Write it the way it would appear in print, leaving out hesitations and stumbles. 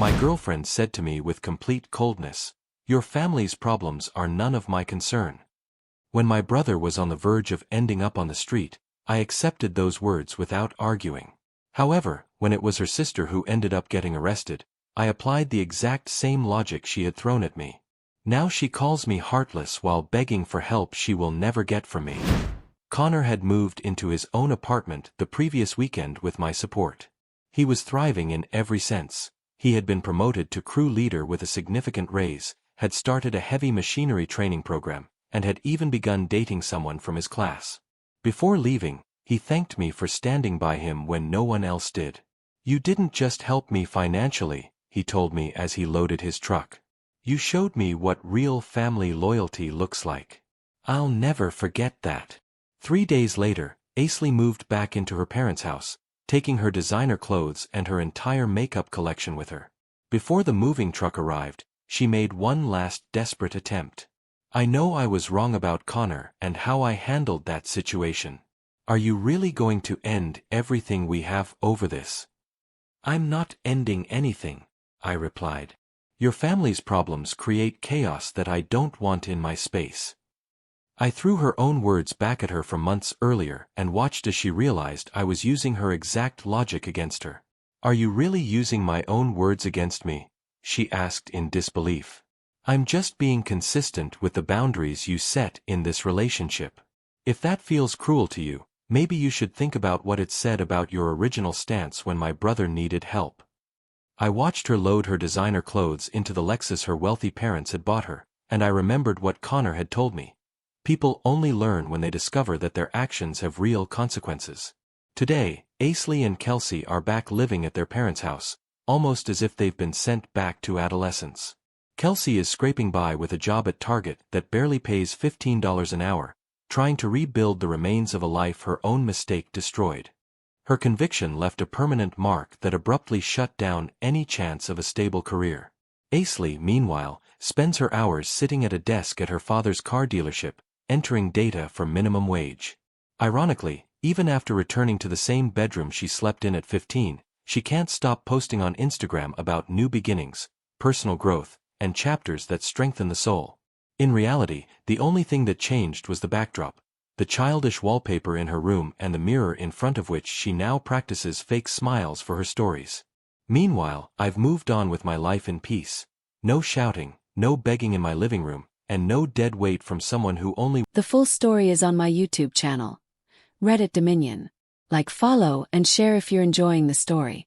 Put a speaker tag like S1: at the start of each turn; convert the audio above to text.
S1: My girlfriend said to me with complete coldness, "Your family's problems are none of my concern." When my brother was on the verge of ending up on the street, I accepted those words without arguing. However, when it was her sister who ended up getting arrested, I applied the exact same logic she had thrown at me. Now she calls me heartless while begging for help she will never get from me. Connor had moved into his own apartment the previous weekend with my support. He was thriving in every sense. He had been promoted to crew leader with a significant raise, had started a heavy machinery training program, and had even begun dating someone from his class. Before leaving, he thanked me for standing by him when no one else did. "You didn't just help me financially," he told me as he loaded his truck. "You showed me what real family loyalty looks like." I'll never forget that. 3 days later, Aisley moved back into her parents' house, taking her designer clothes and her entire makeup collection with her. Before the moving truck arrived, she made one last desperate attempt. "I know I was wrong about Connor and how I handled that situation. Are you really going to end everything we have over this?" "I'm not ending anything," I replied. "Your family's problems create chaos that I don't want in my space." I threw her own words back at her from months earlier and watched as she realized I was using her exact logic against her. "Are you really using my own words against me?" she asked in disbelief. "I'm just being consistent with the boundaries you set in this relationship. If that feels cruel to you, maybe you should think about what it said about your original stance when my brother needed help." I watched her load her designer clothes into the Lexus her wealthy parents had bought her, and I remembered what Connor had told me. People only learn when they discover that their actions have real consequences. Today, Aisley and Kelsey are back living at their parents' house, almost as if they've been sent back to adolescence. Kelsey is scraping by with a job at Target that barely pays $15 an hour, trying to rebuild the remains of a life her own mistake destroyed. Her conviction left a permanent mark that abruptly shut down any chance of a stable career. Aisley, meanwhile, spends her hours sitting at a desk at her father's car dealership, entering data for minimum wage. Ironically, even after returning to the same bedroom she slept in at 15, she can't stop posting on Instagram about new beginnings, personal growth, and chapters that strengthen the soul. In reality, the only thing that changed was the backdrop, the childish wallpaper in her room and the mirror in front of which she now practices fake smiles for her stories. Meanwhile, I've moved on with my life in peace. No shouting, no begging in my living room, and no dead weight from someone who only...
S2: The full story is on my YouTube channel, Reddit Dominion. Like, follow, and share if you're enjoying the story.